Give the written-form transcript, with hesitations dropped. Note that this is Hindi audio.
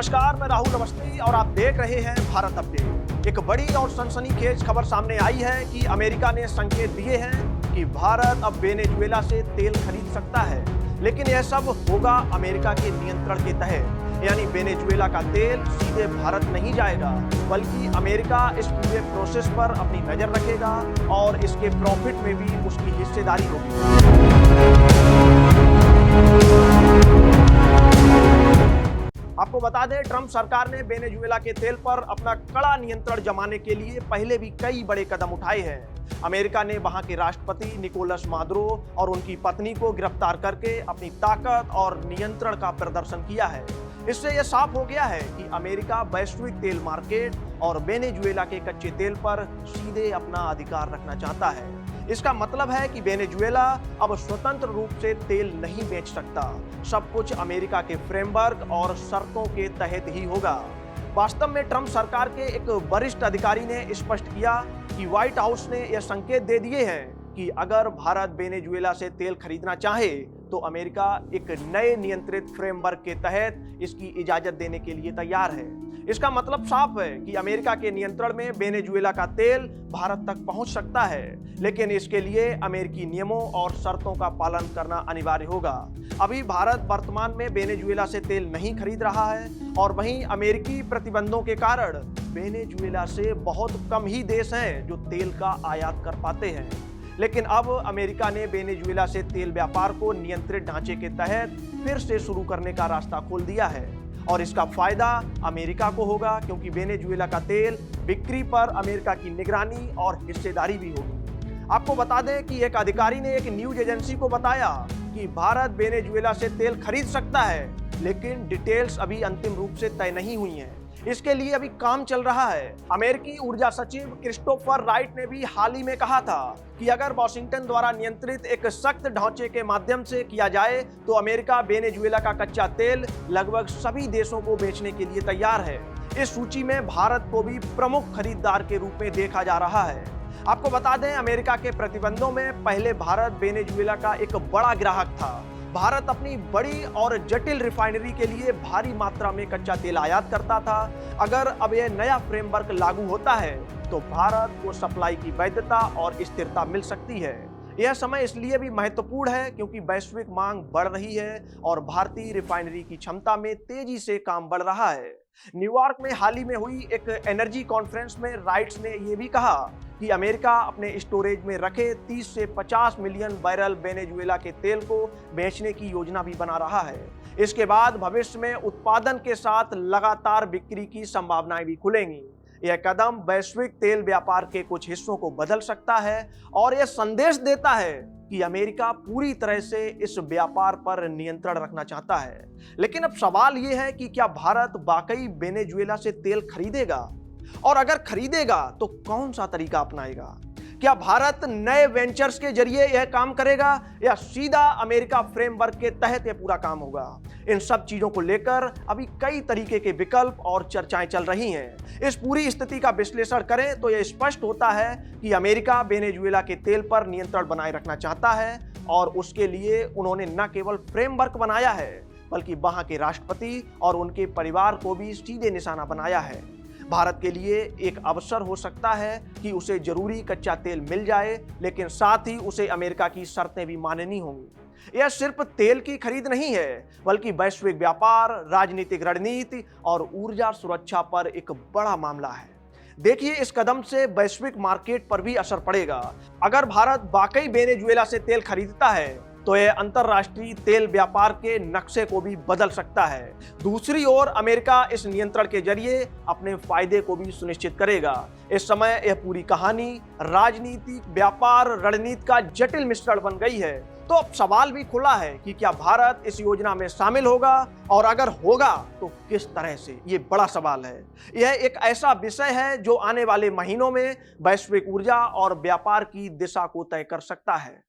नमस्कार, मैं राहुल अवस्थी और आप देख रहे हैं भारत अपडेट। एक बड़ी और सनसनीखेज खबर सामने आई है कि अमेरिका ने संकेत दिए हैं कि भारत अब वेनेजुएला से तेल खरीद सकता है, लेकिन यह सब होगा अमेरिका के नियंत्रण के तहत। यानी वेनेजुएला का तेल सीधे भारत नहीं जाएगा, बल्कि अमेरिका इस पूरे प्रोसेस पर अपनी नजर रखेगा और इसके प्रॉफिट में भी उसकी हिस्सेदारी होगी। आपको बता दें, ट्रंप सरकार ने वेनेजुएला के तेल पर अपना कड़ा नियंत्रण जमाने के लिए पहले भी कई बड़े कदम उठाए हैं। अमेरिका ने वहां के राष्ट्रपति निकोलस मादुरो और उनकी पत्नी को गिरफ्तार करके अपनी ताकत और नियंत्रण का प्रदर्शन किया है। इससे यह साफ हो गया है कि अमेरिका वैश्विक तेल मार्केट और वेनेजुएला के कच्चे तेल पर सीधे अपना अधिकार रखना चाहता है। इसका मतलब है कि वेनेजुएला अब स्वतंत्र रूप से तेल नहीं बेच सकता। सब कुछ अमेरिका के फ्रेमवर्क और शर्तों के तहत ही होगा। वास्तव में ट्रंप सरकार के एक वरिष्ठ अधिकारी ने स्पष्ट किया कि व्हाइट हाउस ने यह संकेत दे दिए हैं कि अगर भारत वेनेजुएला से तेल खरीदना चाहे तो अमेरिका एक नए नियंत्रित फ्रेमवर्क के तहत इसकी इजाजत देने के लिए तैयार है। इसका मतलब साफ है कि अमेरिका के नियंत्रण में वेनेजुएला का तेल भारत तक पहुंच सकता है, लेकिन इसके लिए अमेरिकी नियमों और शर्तों का पालन करना अनिवार्य होगा। अभी भारत वर्तमान में वेनेजुएला से तेल नहीं खरीद रहा है और वहीं अमेरिकी प्रतिबंधों के कारण वेनेजुएला से बहुत कम ही देश हैं जो तेल का आयात कर पाते हैं। लेकिन अब अमेरिका ने वेनेजुएला से तेल व्यापार को नियंत्रित ढांचे के तहत फिर से शुरू करने का रास्ता खोल दिया है और इसका फायदा अमेरिका को होगा, क्योंकि वेनेजुएला का तेल बिक्री पर अमेरिका की निगरानी और हिस्सेदारी भी होगी। आपको बता दें कि एक अधिकारी ने एक न्यूज एजेंसी को बताया कि भारत वेनेजुएला से तेल खरीद सकता है, लेकिन डिटेल्स अभी अंतिम रूप से तय नहीं हुई हैं। इसके लिए अभी काम चल रहा है। अमेरिकी ऊर्जा सचिव क्रिस्टोफर राइट ने भी हाल ही में कहा था कि अगर वॉशिंगटन द्वारा नियंत्रित एक सख्त ढांचे के माध्यम से किया जाए तो अमेरिका वेनेजुएला का कच्चा तेल लगभग सभी देशों को बेचने के लिए तैयार है। इस सूची में भारत को भी प्रमुख खरीदार के रूप में देखा जा रहा है। आपको बता दें, अमेरिका के प्रतिबंधों में पहले भारत वेनेजुएला का एक बड़ा ग्राहक था। भारत अपनी बड़ी और जटिल रिफाइनरी के लिए भारी मात्रा में कच्चा तेल आयात करता था। अगर अब यह नया फ्रेमवर्क लागू होता है तो भारत को सप्लाई की वैधता और स्थिरता मिल सकती है। यह समय इसलिए भी महत्वपूर्ण है क्योंकि वैश्विक मांग बढ़ रही है और भारतीय रिफाइनरी की क्षमता में तेजी से काम बढ़ रहा है। न्यूयॉर्क में हाल ही में हुई एक एनर्जी कॉन्फ्रेंस में राइट्स ने यह भी कहा कि अमेरिका अपने स्टोरेज में रखे 30 से 50 मिलियन बैरल वेनेजुएला के तेल को बेचने की योजना भी बना रहा है। इसके बाद भविष्य में उत्पादन के साथ लगातार बिक्री की संभावनाएं भी खुलेंगी। यह कदम वैश्विक तेल व्यापार के कुछ हिस्सों को बदल सकता है और यह संदेश देता है कि अमेरिका पूरी तरह से इस व्यापार पर नियंत्रण रखना चाहता है। लेकिन अब सवाल यह है कि क्या भारत वाकई वेनेजुएला से तेल खरीदेगा, और अगर खरीदेगा तो कौन सा तरीका अपनाएगा? क्या भारत नए वेंचर्स के जरिए यह काम करेगा या सीधा अमेरिका फ्रेमवर्क के तहत यह पूरा काम होगा? इन सब चीजों को लेकर अभी कई तरीके के विकल्प और चर्चाएं चल रही हैं। इस पूरी स्थिति का विश्लेषण करें तो यह स्पष्ट होता है कि अमेरिका वेनेजुएला के तेल पर नियंत्रण बनाए रखना चाहता है और उसके लिए उन्होंने न केवल फ्रेमवर्क बनाया है बल्कि वहां के राष्ट्रपति और उनके परिवार को भी सीधे निशाना बनाया है। भारत के लिए एक अवसर हो सकता है कि उसे जरूरी कच्चा तेल मिल जाए, लेकिन साथ ही उसे अमेरिका की शर्तें भी माननी होंगी। यह सिर्फ तेल की खरीद नहीं है, बल्कि वैश्विक व्यापार, राजनीतिक रणनीति और ऊर्जा सुरक्षा पर एक बड़ा मामला है। देखिए, इस कदम से वैश्विक मार्केट पर भी असर पड़ेगा। अगर भारत वाकई वेनेजुएला से तेल खरीदता है तो यह अंतरराष्ट्रीय तेल व्यापार के नक्शे को भी बदल सकता है। दूसरी ओर अमेरिका इस नियंत्रण के जरिए अपने फायदे को भी सुनिश्चित करेगा। इस समय यह पूरी कहानी राजनीतिक, व्यापार, रणनीति का जटिल मिश्रण बन गई है। तो अब सवाल भी खुला है कि क्या भारत इस योजना में शामिल होगा, और अगर होगा तो किस तरह से? ये बड़ा सवाल है। यह एक ऐसा विषय है जो आने वाले महीनों में वैश्विक ऊर्जा और व्यापार की दिशा को तय कर सकता है।